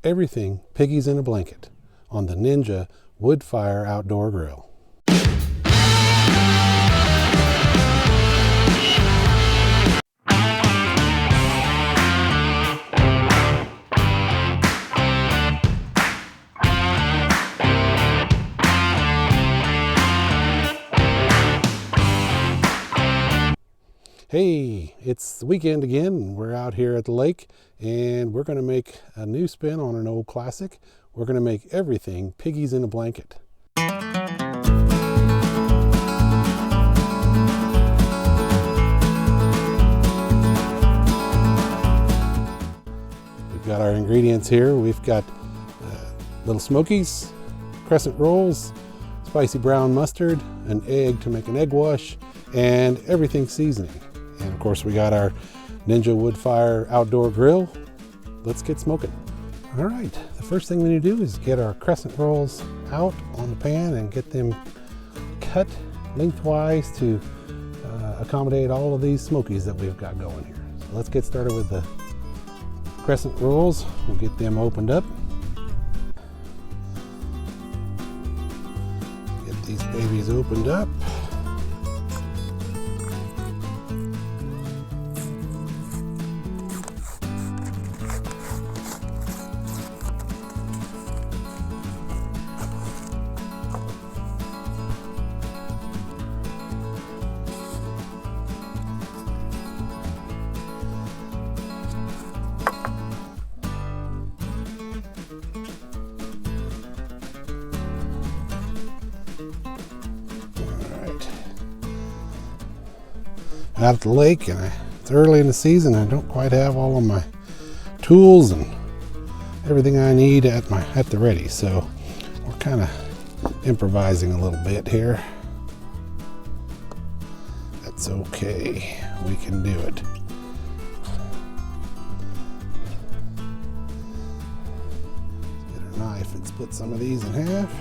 everything piggies in a blanket on the Ninja wood fire outdoor grill. Hey, it's the weekend again. We're out here at the lake and we're going to make a new spin on an old classic. We're going to make everything piggies in a blanket. We've got our ingredients here. We've got little smokies, crescent rolls, spicy brown mustard, an egg to make an egg wash, and everything seasoning. And of course we got our Ninja wood fire outdoor grill. Let's get smoking. All right, the first thing we need to do is get our crescent rolls out on the pan and get them cut lengthwise to accommodate all of these smokies that we've got going here. So let's get started with the crescent rolls. We'll get them opened up. Get these babies opened up. Out at the lake, and it's early in the season. I don't quite have all of my tools and everything I need at the ready, so we're kind of improvising a little bit here. That's okay, we can do it. Get our knife and split some of these in half.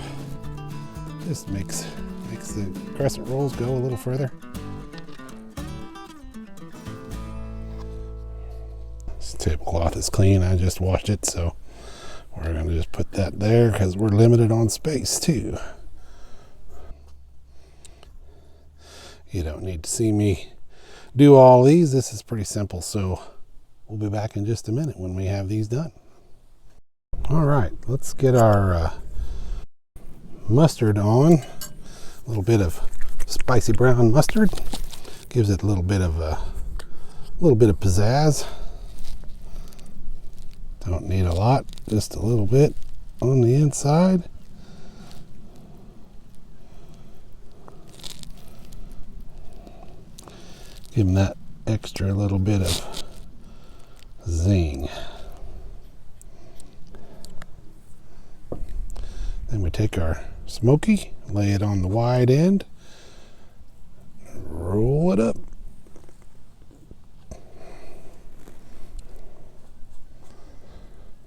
Just makes the crescent rolls go a little further. Tablecloth is clean. I just washed it, so we're going to just put that there because we're limited on space too. You don't need to see me do all these. This is pretty simple, so we'll be back in just a minute when we have these done. All right, let's get our mustard on. A little bit of spicy brown mustard gives it a little bit of pizzazz. Don't need a lot, just a little bit on the inside. Give them that extra little bit of zing. Then we take our smoky, lay it on the wide end, roll it up.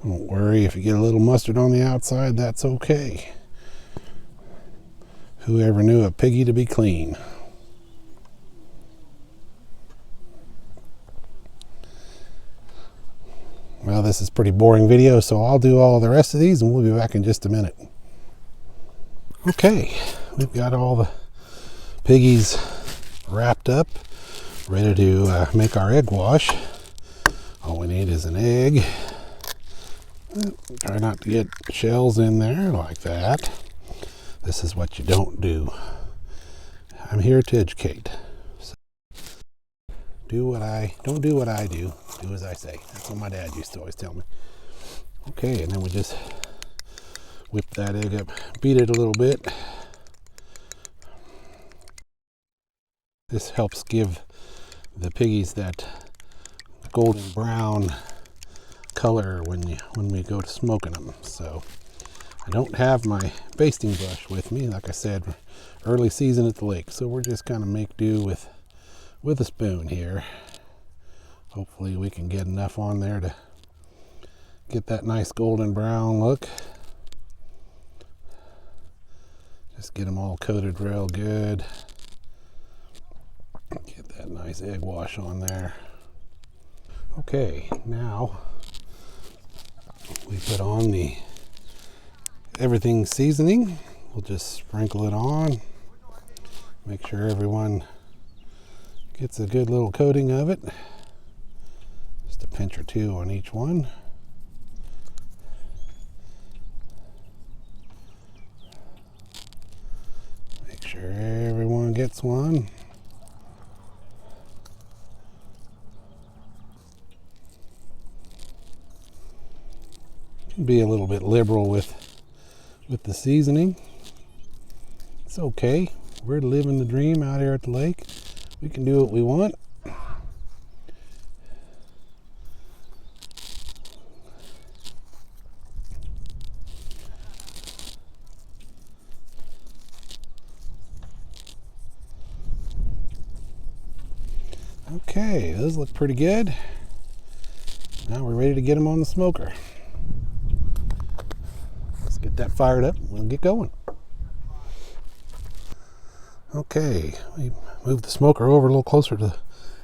Don't worry if you get a little mustard on the outside, that's okay. Whoever knew a piggy to be clean? Well, this is a pretty boring video, so I'll do all the rest of these and we'll be back in just a minute. Okay, we've got all the piggies wrapped up, ready to make our egg wash. All we need is an egg. Try not to get shells in there like that. This is what you don't do. I'm here to educate. So don't do what I do. Do as I say. That's what my dad used to always tell me. Okay, and then we just whip that egg up, beat it a little bit. This helps give the piggies that golden brown color when we go to smoking them. So I don't have my basting brush with me, like I said, early season at the lake, so we're just kind of make do with a spoon here. Hopefully we can get enough on there to get that nice golden brown look. Just get them all coated real good. Get that nice egg wash on there. Okay, now we put on the everything seasoning. We'll just sprinkle it on. Make sure everyone gets a good little coating of it. Just a pinch or two on each one. Make sure everyone gets one. Can be a little bit liberal with the seasoning. It's okay. We're living the dream out here at the lake. We can do what we want. Okay, those look pretty good. Now we're ready to get them on the smoker. Let's get that fired up. We'll get going. Okay, we move the smoker over a little closer to the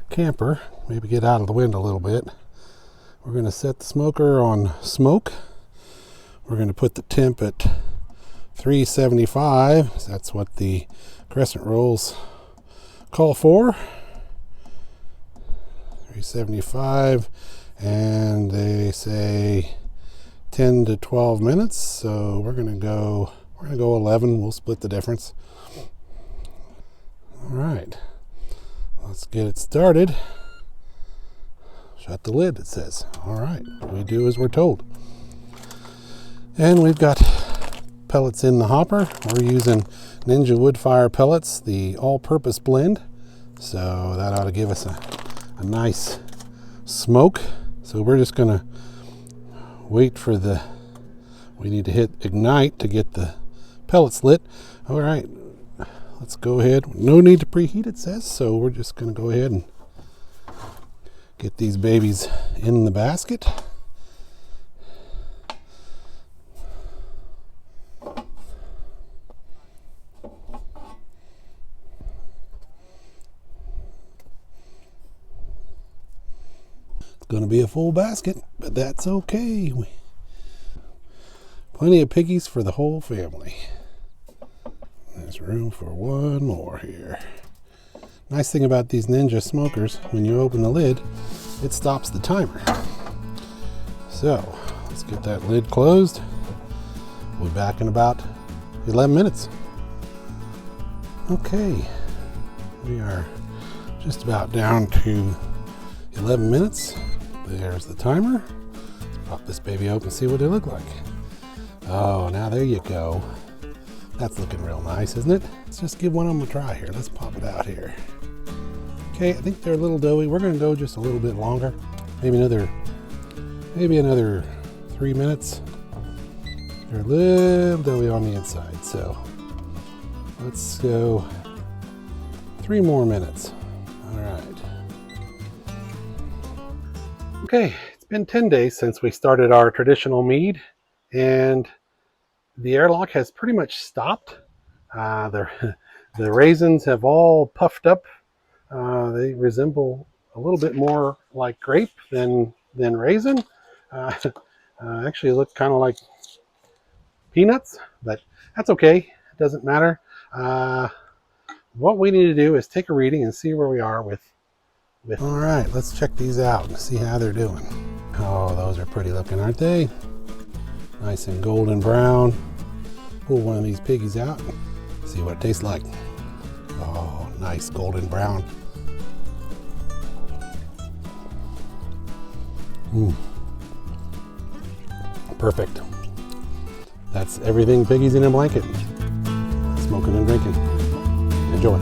camper. Maybe get out of the wind a little bit. We're going to set the smoker on smoke. We're going to put the temp at 375. That's what the crescent rolls call for. 375, and they say 10 to 12 minutes. So we're going to go 11. We'll split the difference. All right, let's get it started. Shut the lid, it says. All right, we do as we're told. And we've got pellets in the hopper. We're using Ninja Woodfire pellets, the all-purpose blend. So that ought to give us a nice smoke. So we're just gonna wait for we need to hit ignite to get the pellets lit. All right, let's go ahead. No need to preheat, it says. So we're just gonna go ahead and get these babies in the basket. Going to be a full basket, but that's okay. Plenty of piggies for the whole family. There's room for one more here. Nice thing about these Ninja smokers, when you open the lid, it stops the timer. So let's get that lid closed. We'll be back in about 11 minutes. Okay, we are just about down to 11 minutes. There's the timer. Let's pop this baby open and see what they look like. Oh, now there you go. That's looking real nice, isn't it? Let's just give one of them a try here. Let's pop it out here. Okay, I think they're a little doughy. We're going to go just a little bit longer. Maybe another 3 minutes. They're a little doughy on the inside, so let's go 3 more minutes. All right. Okay, it's been 10 days since we started our traditional mead, and the airlock has pretty much stopped. The raisins have all puffed up. They resemble a little bit more like grape than raisin. Actually look kind of like peanuts, but that's okay. It doesn't matter. What we need to do is take a reading and see where we are with. All right, let's check these out and see how they're doing. Oh, those are pretty looking, aren't they? Nice and golden brown. Pull one of these piggies out and see what it tastes like. Oh, nice golden brown. Perfect. That's everything piggies in a blanket. Smoking and drinking. Enjoy.